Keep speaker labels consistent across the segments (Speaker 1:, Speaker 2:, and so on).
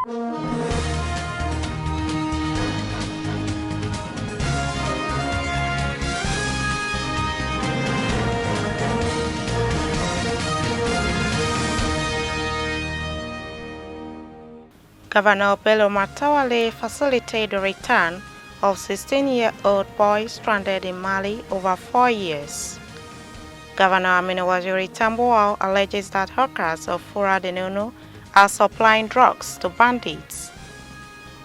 Speaker 1: Governor Bello Matawalle facilitated the return of 16-year-old boy stranded in Mali over 4 years. Governor Aminu Waziri Tambuwal alleges that hawkers of Fura de Nono are supplying drugs to bandits.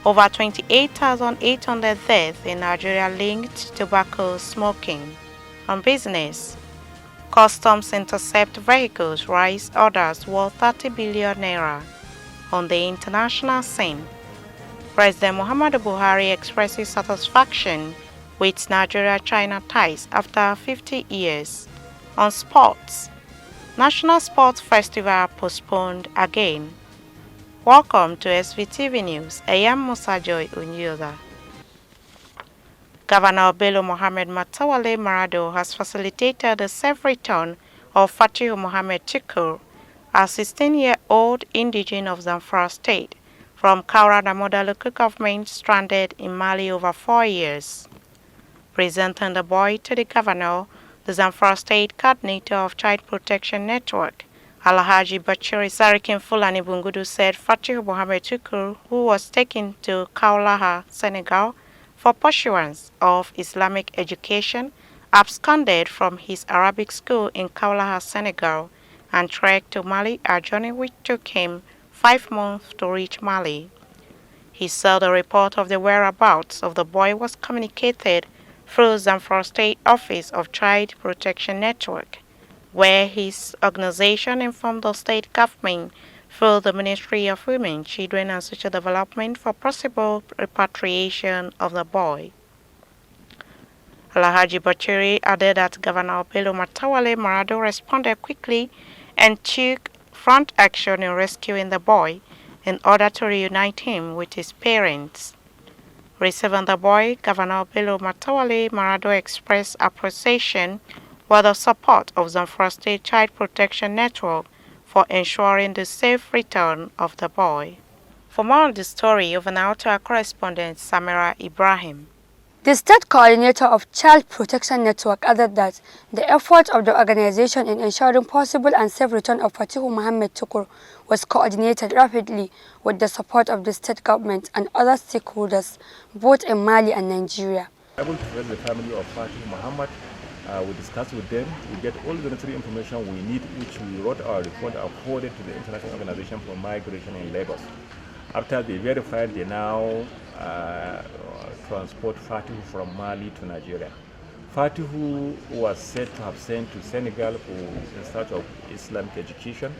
Speaker 1: Over 28,800 deaths in Nigeria linked to tobacco smoking. On business, customs intercept vehicles rise orders worth 30 billion naira. On the international scene, President Muhammadu Buhari expresses satisfaction with Nigeria-China ties after 50 years. On sports, National Sports Festival postponed again. Welcome to Svtv News. I am Musa Joy Unyoda. Governor Bello Mohammed Matawalle Marado has facilitated the safe return of Fatihu Mohammed Tukur, a 16-year-old indigene of Zamfara State, from Kaura Damoda local government stranded in Mali over 4 years. Presenting the boy to the governor, the Zamfara State coordinator of Child Protection Network, Alhaji Bachiri Sarikin Fulani Bungudu, said Fatihu Mohammed Tukur, who was taken to Kaulaha, Senegal, for pursuance of Islamic education, absconded from his Arabic school in Kaulaha, Senegal, and trekked to Mali, a journey which took him 5 months to reach Mali. He said the report of the whereabouts of the boy was communicated through Zamfara State Office of Child Protection Network, where his organization informed the state government through the Ministry of Women, Children and Social Development for possible repatriation of the boy. Alhaji Bachiri added that Governor Bello Matawalle Marado responded quickly and took front action in rescuing the boy in order to reunite him with his parents. Receiving the boy, Governor Bello Matawalle Marado expressed appreciation for the support of Zamfara State Child Protection Network for ensuring the safe return of the boy. For more on the story, over now to our correspondent Samira Ibrahim.
Speaker 2: The state coordinator of Child Protection Network added that the effort of the organization in ensuring possible and safe return of Fatihu Mohammed Tukur was coordinated rapidly with the support of the state government and other stakeholders, both in Mali and Nigeria.
Speaker 3: Able to raise the family of Fatihu Mohammed, we discussed with them, we get all the necessary information we need, which we wrote our report and forwarded to the International Organization for Migration in Lagos. After they verified, they now transport Fatihu from Mali to Nigeria. Fatihu was said to have sent to Senegal in search of Islamic education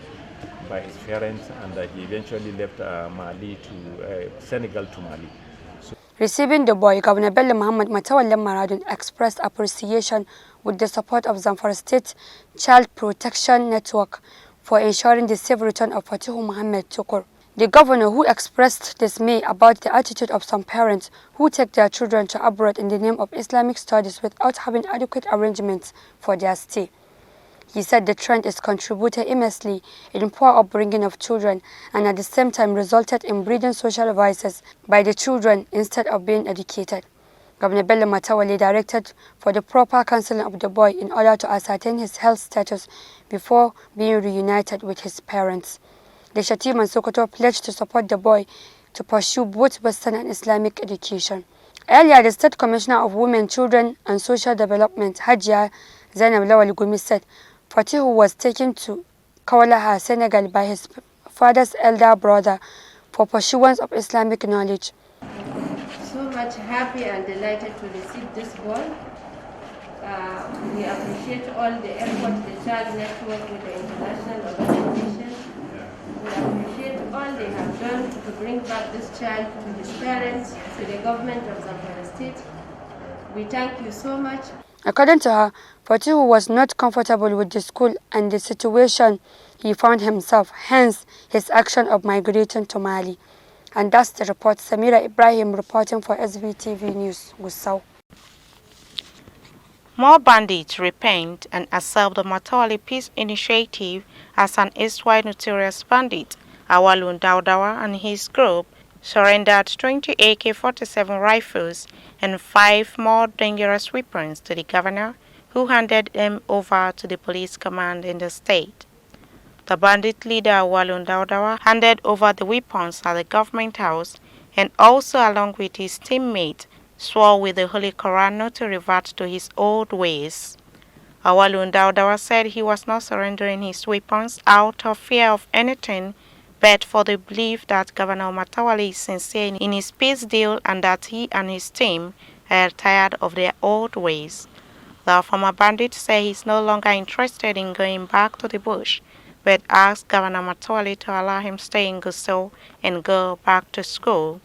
Speaker 3: by his parents, and he eventually left Senegal to Mali.
Speaker 2: Receiving the boy, Governor Bello Mohammed Matawalle Marado expressed appreciation with the support of Zamfara State Child Protection Network for ensuring the safe return of Fatihu Mohammed Tukur. The governor, who expressed dismay about the attitude of some parents who take their children to abroad in the name of Islamic studies without having adequate arrangements for their stay. He said the trend is contributed immensely in poor upbringing of children and at the same time resulted in breeding social vices by the children instead of being educated. Governor Bello Matawalle directed for the proper counseling of the boy in order to ascertain his health status before being reunited with his parents. The Shatim and Sokoto pledged to support the boy to pursue both Western and Islamic education. Earlier, the State Commissioner of Women, Children and Social Development, Hajia Zainab Lawal Gumi, said Fatihu was taken to Kaolaha, Senegal by his father's elder brother for pursuance of Islamic knowledge.
Speaker 4: So much happy and delighted to receive this boy. We appreciate all the effort the Child Network with the international organization. We appreciate all they have done to bring back this child to his parents, to the government of Zamfara State. We thank you so much.
Speaker 2: According to her, Fatihu was not comfortable with the school and the situation he found himself, hence his action of migrating to Mali. And that's the report. Samira Ibrahim reporting for SVTV News, Gusau.
Speaker 1: More bandits repent and accept the Matawalle Peace Initiative as an erstwhile notorious bandit Awalun Daudawa and his group surrendered 20 AK-47 rifles and 5 more dangerous weapons to the governor, who handed them over to the police command in the state. The bandit leader Awalun Daudawa handed over the weapons at the government house and also, along with his teammate, swore with the Holy Quran not to revert to his old ways. Awalun Daudawa said he was not surrendering his weapons out of fear of anything but for the belief that Governor Matawale is sincere in his peace deal and that he and his team are tired of their old ways. The former bandit said he is no longer interested in going back to the bush, but asked Governor Matawale to allow him stay in Gusau and go back to school.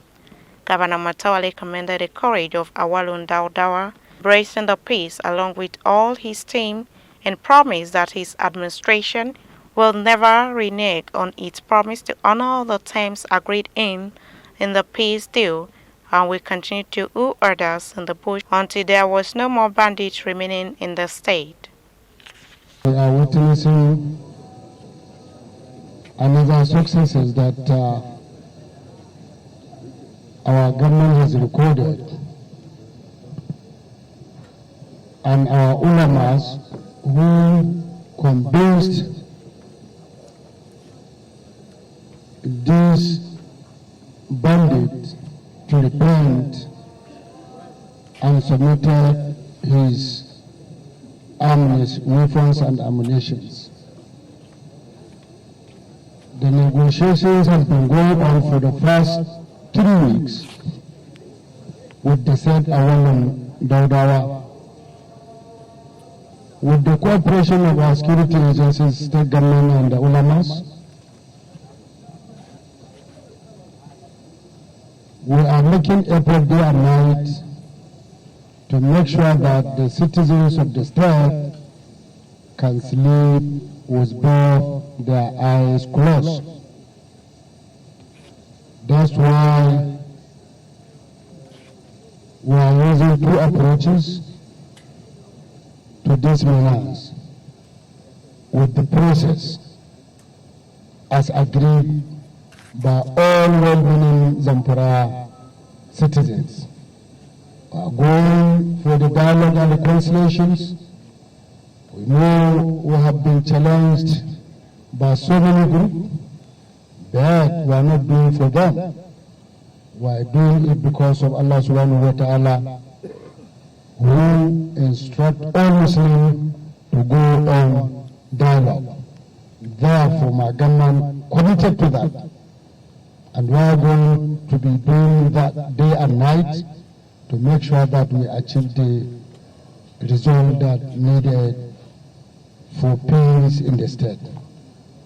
Speaker 1: Governor Matawale commended the courage of Awalun Daudawa, embracing the peace along with all his team, and promised that his administration will never renege on its promise to honor the terms agreed in the peace deal and will continue to woo others in the bush until there was no more bandits remaining in the state.
Speaker 5: We are witnessing another successes that our government has recorded, and our ulamas who convinced these bandits to repent and submitted his arms, weapons and ammunitions. The negotiations have been going on for the past 3 weeks with the said Awalun Daudawa. With the cooperation of our security agencies, state government and the ulamas, we are making effort day and night to make sure that the citizens of the state can sleep with both their eyes closed. That's why we are using 2 approaches to this menace with the process as agreed by all well-meaning Zamfara citizens. Going for the dialogue and reconciliations, we know we have been challenged by so many groups, but we are not doing for them. We are doing it because of Allah subhanahu wa ta'ala, who instruct all Muslims to go on dialogue. Therefore, my government committed to that. And we are going to be doing that day and night to make sure that we achieve the result that needed for peace in the state.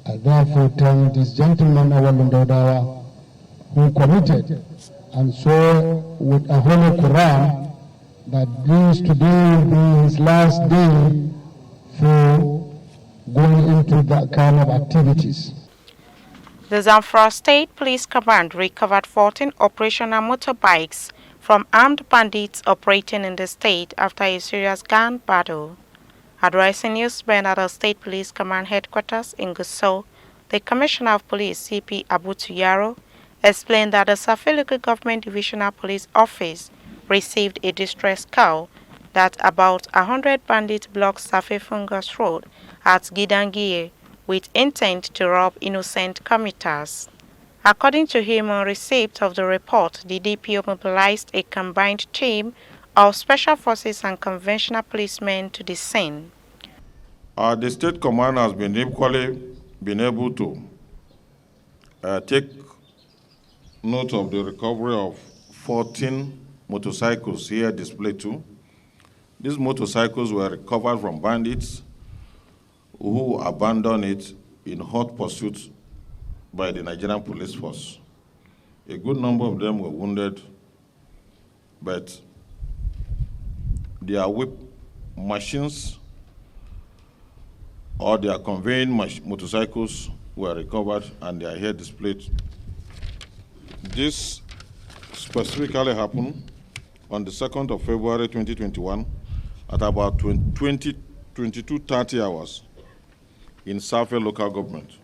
Speaker 5: I therefore thank this gentleman, Awalun Daudawa, who committed and saw with a Holy Quran that this today will be his last day for going into that kind of activities.
Speaker 1: The Zamfara State Police Command recovered 14 operational motorbikes from armed bandits operating in the state after a serious gun battle. Addressing newsmen at the State Police Command headquarters in Gusau, the Commissioner of Police, CP Abu Tuyaro, explained that the Svtv Local Government Divisional Police Office received a distress call that about 100 bandits blocked Svtv Fungus Road at Gidangiye with intent to rob innocent commuters. According to him, on receipt of the report, the DPO mobilized a combined team of special forces and conventional policemen to the scene.
Speaker 6: The state command has been equally been able to take note of the recovery of 14 motorcycles here displayed too. These motorcycles were recovered from bandits who abandoned it in hot pursuit by the Nigerian police force. A good number of them were wounded, but their whip machines or their conveying motorcycles were recovered and they are here displayed. This specifically happened on the 2nd of February 2021 at about 22:30 hours in Svtv local government,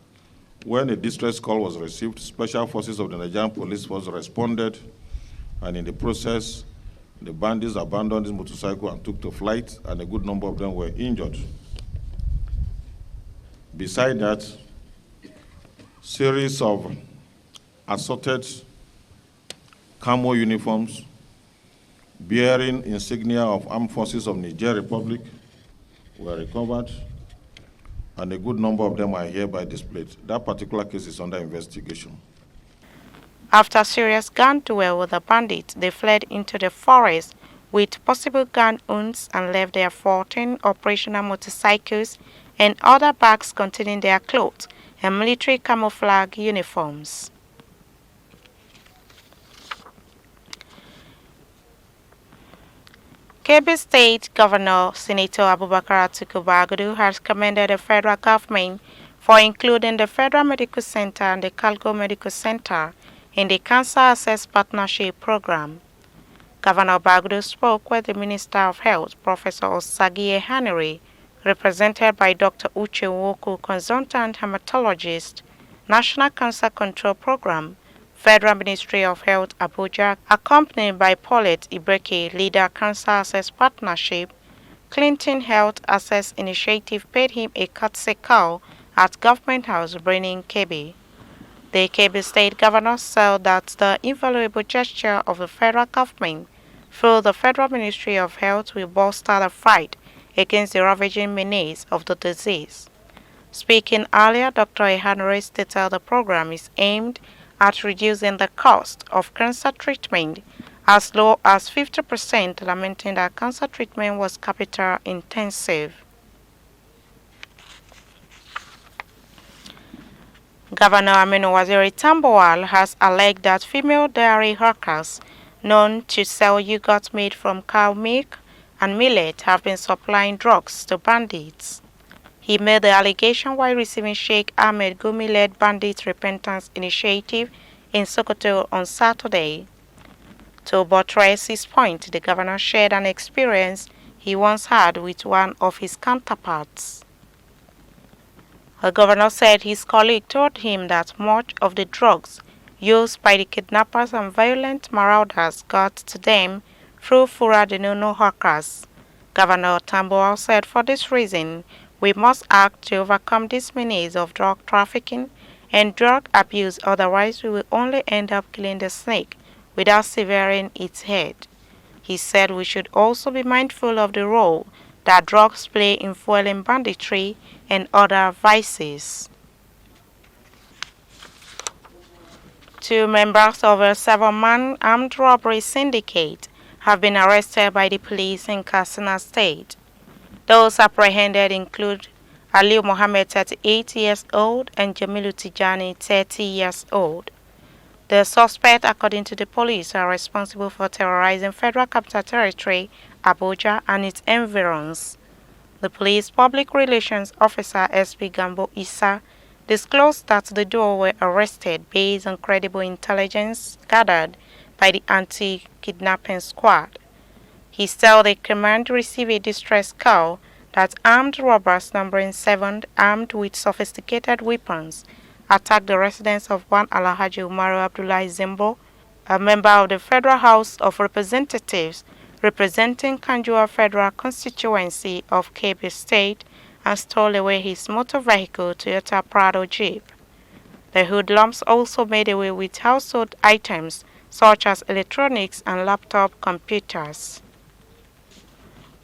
Speaker 6: When a distress call was received, special forces of the Nigerian Police Force responded, and in the process, the bandits abandoned this motorcycle and took to flight, and a good number of them were injured. Beside that, series of assorted camo uniforms bearing insignia of armed forces of Niger Republic were recovered, and a good number of them are hereby displayed. That particular case is under investigation.
Speaker 1: After serious gun duel with the bandits, they fled into the forest with possible gun wounds and left their 14 operational motorcycles and other bags containing their clothes and military camouflage uniforms. Kebbi State Governor Senator Abubakar Atiku Bagudu has commended the federal government for including the Federal Medical Center and the Calgo Medical Center in the Cancer Access Partnership Program. Governor Bagudu spoke with the Minister of Health, Professor Osagie Hanere, represented by Dr. Uche Nwoku, consultant hematologist, National Cancer Control Program, Federal Ministry of Health, Abuja, accompanied by Paulette Ibreke, leader Cancer Access Partnership. Clinton Health Access Initiative paid him a courtesy call at Government House, Brenin, Kebbi. The Kebbi State Governor said that the invaluable gesture of the federal government through the Federal Ministry of Health will bolster the fight against the ravaging menace of the disease. Speaking earlier, Dr. Ehanure stated the program is aimed at reducing the cost of cancer treatment as low as 50%, lamenting that cancer treatment was capital intensive. Governor Aminu Waziri Tambuwal has alleged that female dairy hawkers known to sell yogurt made from cow milk and millet have been supplying drugs to bandits. He made the allegation while receiving Sheikh Ahmed Gumi-led Bandit Repentance Initiative in Sokoto on Saturday. To buttress his point, the governor shared an experience he once had with one of his counterparts. The governor said his colleague told him that much of the drugs used by the kidnappers and violent marauders got to them through Furadinono hawkers. Governor Tambuwal said for this reason, we must act to overcome this menace of drug trafficking and drug abuse, otherwise we will only end up killing the snake without severing its head. He said we should also be mindful of the role that drugs play in fueling banditry and other vices. 2 members of a 7-man armed robbery syndicate have been arrested by the police in Katsina State. Those apprehended include Aliu Mohammed, 38 years old, and Jamilu Tijani, 30 years old. The suspects, according to the police, are responsible for terrorizing Federal Capital Territory, Abuja, and its environs. The police public relations officer, SP Gambo Issa, disclosed that the duo were arrested based on credible intelligence gathered by the anti-kidnapping squad. He said the command received a distress call that armed robbers numbering 7, armed with sophisticated weapons, attacked the residence of one Alhaji Umaru Abdullahi Zimbo, a member of the Federal House of Representatives representing Kanjua Federal Constituency of Kebbi State, and stole away his motor vehicle, Toyota Prado Jeep. The hoodlums also made away with household items such as electronics and laptop computers.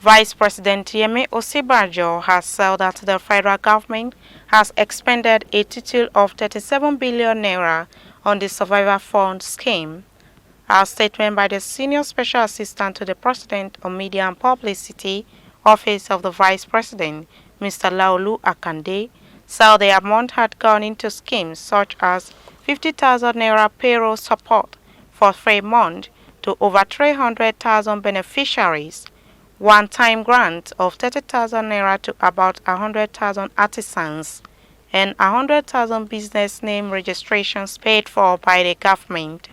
Speaker 1: Vice President Yemi Osibanjo has said that the federal government has expended a total of 37 billion naira on the Survivor Fund scheme. A statement by the Senior Special Assistant to the President on Media and Publicity, Office of the Vice President, Mr. Laolu Akande, said the amount had gone into schemes such as 50,000 naira payroll support for 3 months to over 300,000 beneficiaries, one-time grant of 30,000 naira to about 100,000 artisans, and 100,000 business name registrations paid for by the government.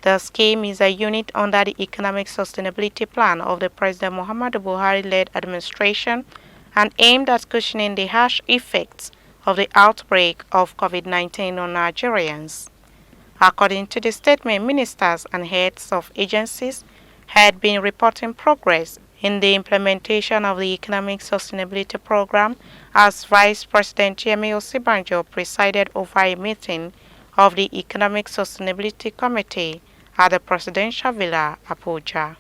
Speaker 1: The scheme is a unit under the Economic Sustainability Plan of the President Muhammadu Buhari-led administration and aimed at cushioning the harsh effects of the outbreak of COVID-19 on Nigerians. According to the statement, ministers and heads of agencies had been reporting progress in the implementation of the Economic Sustainability Program as Vice President Yemi Osibanjo presided over a meeting of the Economic Sustainability Committee at the Presidential Villa, Abuja.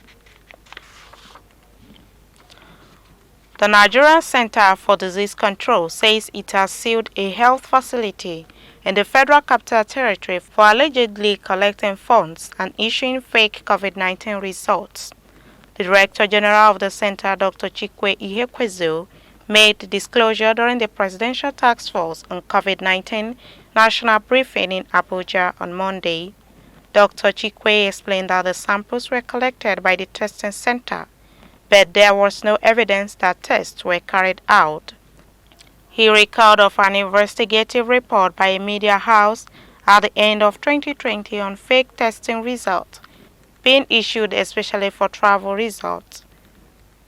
Speaker 1: The Nigerian Center for Disease Control says it has sealed a health facility in the Federal Capital Territory for allegedly collecting funds and issuing fake COVID-19 results. The Director General of the center, Dr. Chikwe Ihekwezu, made the disclosure during the Presidential Task Force on COVID-19 national briefing in Abuja on Monday. Dr. Chikwe explained that the samples were collected by the testing center, but there was no evidence that tests were carried out. He recalled of an investigative report by a media house at the end of 2020 on fake testing results being issued especially for travel results.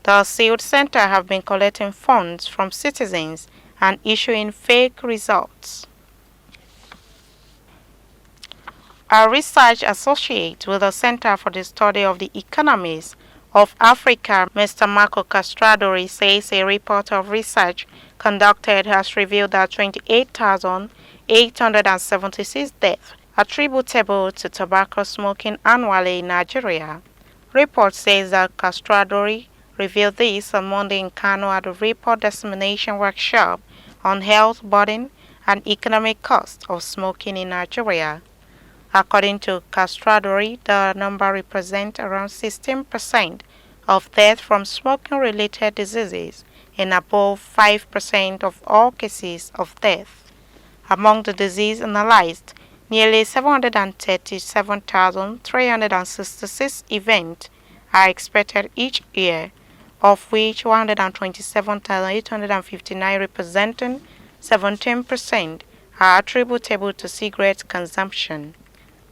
Speaker 1: The sealed center have been collecting funds from citizens and issuing fake results. A research associate with the Center for the Study of the Economies of Africa, Mr. Marco Castradori, says a report of research conducted has revealed that 28,876 deaths attributable to tobacco smoking annually in Nigeria. Report says that Castradori revealed this on Monday in Kano at the report dissemination workshop on health burden and economic cost of smoking in Nigeria. According to Castradori, the number represents around 16% of deaths from smoking-related diseases and above 5% of all cases of death. Among the diseases analyzed, nearly 737,366 events are expected each year, of which 127,859 representing 17% are attributable to cigarette consumption.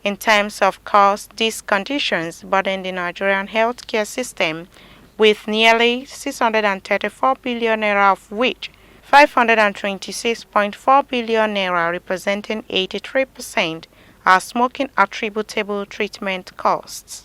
Speaker 1: In terms of cost, these conditions burden the Nigerian healthcare system with nearly 634 billion naira, of which 526.4 billion naira, representing 83%, are smoking attributable treatment costs.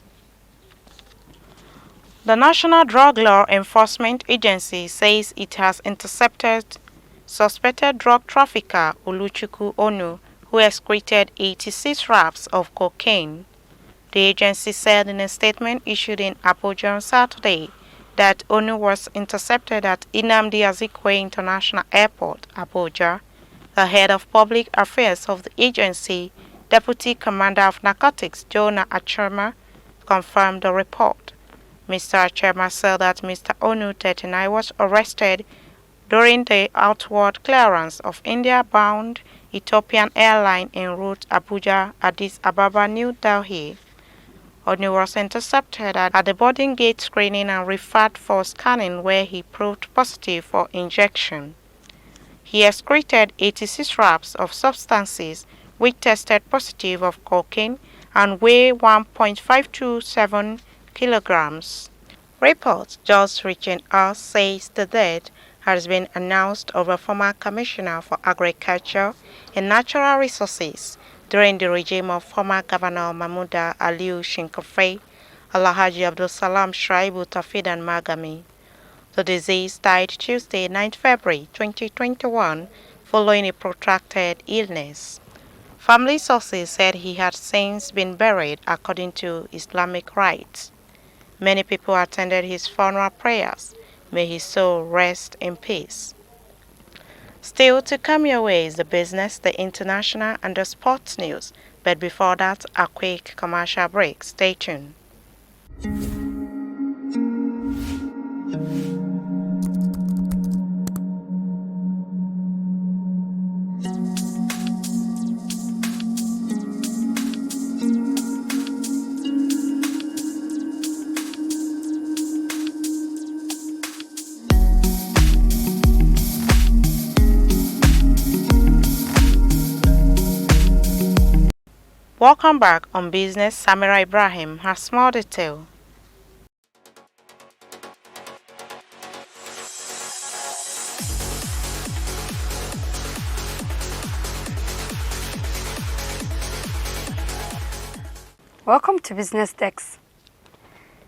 Speaker 1: The National Drug Law Enforcement Agency says it has intercepted suspected drug trafficker Oluchukwu Onu, who excreted 86 wraps of cocaine. The agency said in a statement issued in Abuja on Saturday that Onu was intercepted at Nnamdi Azikiwe International Airport, Abuja. The head of public affairs of the agency, Deputy Commander of Narcotics Jonah Achema, confirmed the report. Mr. Achema said that Mr. Onu, 39, was arrested during the outward clearance of India-bound Ethiopian airline en route Abuja, Addis Ababa, New Delhi. Onu was intercepted at the boarding gate screening and referred for scanning, where he proved positive for injection. He excreted 86 wraps of substances which tested positive of cocaine and weigh 1.527 kilograms. Reports just reaching us says the death has been announced of a former Commissioner for Agriculture and Natural Resources during the regime of former Governor Mahmuda Aliyu Shinkafi, Alhaji Abdul Salam Shaibu Tafidan Magami. The deceased died Tuesday, 9 February 2021, following a protracted illness. Family sources said he had since been buried according to Islamic rites. Many people attended his funeral prayers. May his soul rest in peace. Still to come your way is the business, the international, and the sports news. But before that, a quick commercial break. Stay tuned. Welcome back on Business. Samira Ibrahim has more detail.
Speaker 2: Welcome to Business Desk.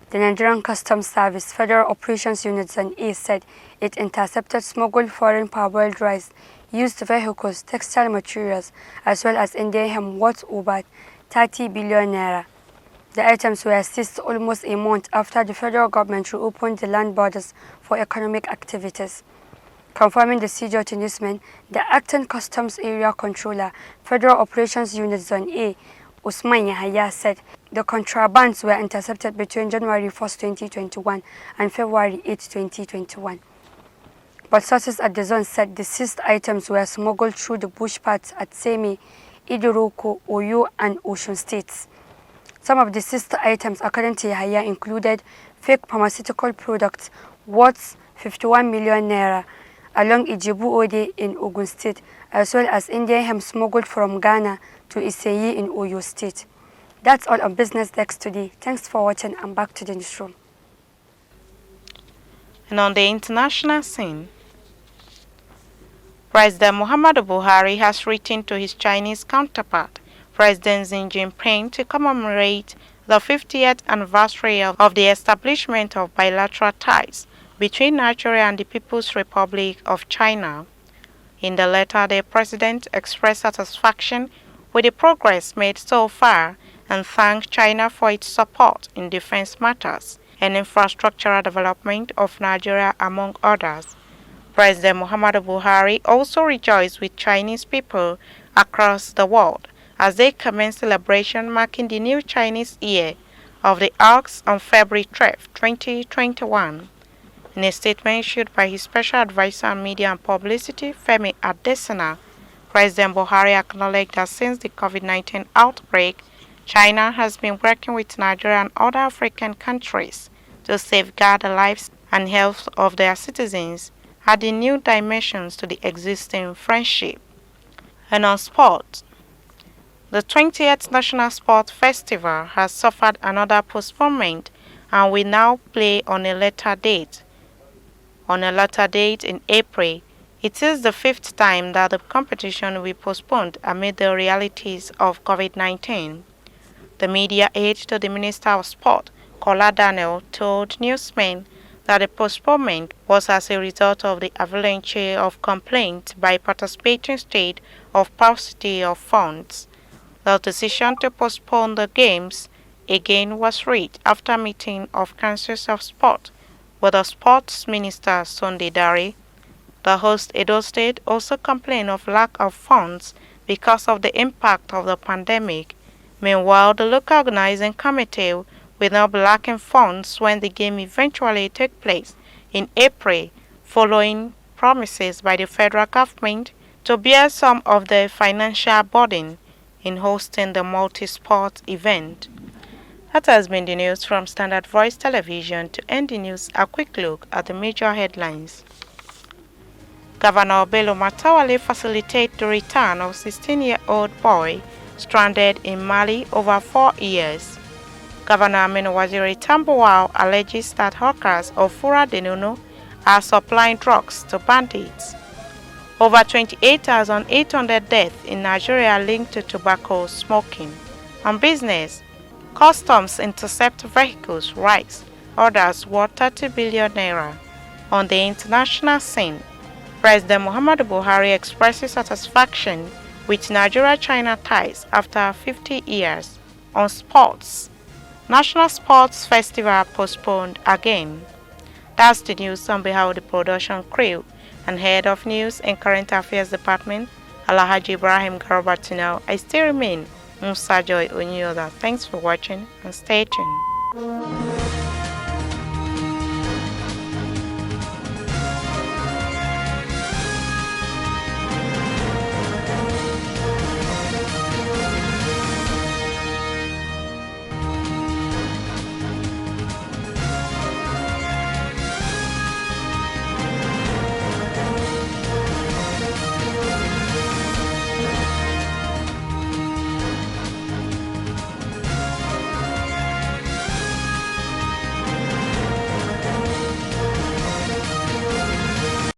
Speaker 2: The Nigerian Customs Service Federal Operations Unit Zone A said it intercepted smuggled foreign parboiled rice, used vehicles, textile materials, as well as Indian hemp worth over 30 billion naira. The items were seized almost a month after the federal government reopened the land borders for economic activities. Confirming the seizure to newsmen, the acting Customs Area Controller, Federal Operations Unit Zone A, Usman Yahaya, said the contrabands were intercepted between January 1, 2021 and February 8, 2021. But sources at the zone said the seized items were smuggled through the bush paths at Seme, Idiroko, Oyo, and Osun states. Some of the seized items, according to Yahaya, included fake pharmaceutical products worth 51 million naira along Ijebu Ode in Ogun State, as well as Indian hemp smuggled from Ghana to Iseyi in Oyo State. That's all on Business Desk today. Thanks for watching and back to the newsroom.
Speaker 1: And on the international scene, President Muhammadu Buhari has written to his Chinese counterpart, President Xi Jinping, to commemorate the 50th anniversary of the establishment of bilateral ties between Nigeria and the People's Republic of China. In the letter, the president expressed satisfaction with the progress made so far and thanked China for its support in defense matters and infrastructural development of Nigeria, among others. President Muhammadu Buhari also rejoiced with Chinese people across the world as they commenced celebration marking the new Chinese Year of the Ox on February 12, 2021. In a statement issued by his special advisor on media and publicity, Femi Adesina, President Buhari acknowledged that since the COVID-19 outbreak, China has been working with Nigeria and other African countries to safeguard the lives and health of their citizens, adding new dimensions to the existing friendship. And on sport, the 20th National Sports Festival has suffered another postponement and will now play on a later date. On a later date in April, it is the fifth time that the competition will be postponed amid the realities of COVID-19. The media aide to the Minister of Sport, Kola Daniel, told newsmen that the postponement was as a result of the avalanche of complaints by participating states of paucity of funds. The decision to postpone the games again was reached after a meeting of councils of sport with the sports minister Sunday Dare. The host Edo State also complained of lack of funds because of the impact of the pandemic. Meanwhile, the local organizing committee will not be lacking funds when the game eventually takes place in April, following promises by the federal government to bear some of the financial burden in hosting the multi-sport event. That has been the news from Standard Voice Television. To end the news, a quick look at the major headlines. Governor Bello Matawalle facilitated the return of 16-year-old boy stranded in Mali over 4 years. Governor Aminu Waziri Tambuwal alleges that hawkers of Fura Denunu are supplying drugs to bandits. Over 28,800 deaths in Nigeria linked to tobacco smoking. On business, customs intercept vehicles rise, orders worth 30 billion naira. On the international scene, President Muhammadu Buhari expresses satisfaction with Nigeria-China ties after 50 years. On sports, National Sports Festival postponed again. That's the news on behalf of the production crew and head of News and Current Affairs Department, Alhaji Ibrahim Garabatino. I still remain Musa Joy Onyoda. Thanks for watching and stay tuned.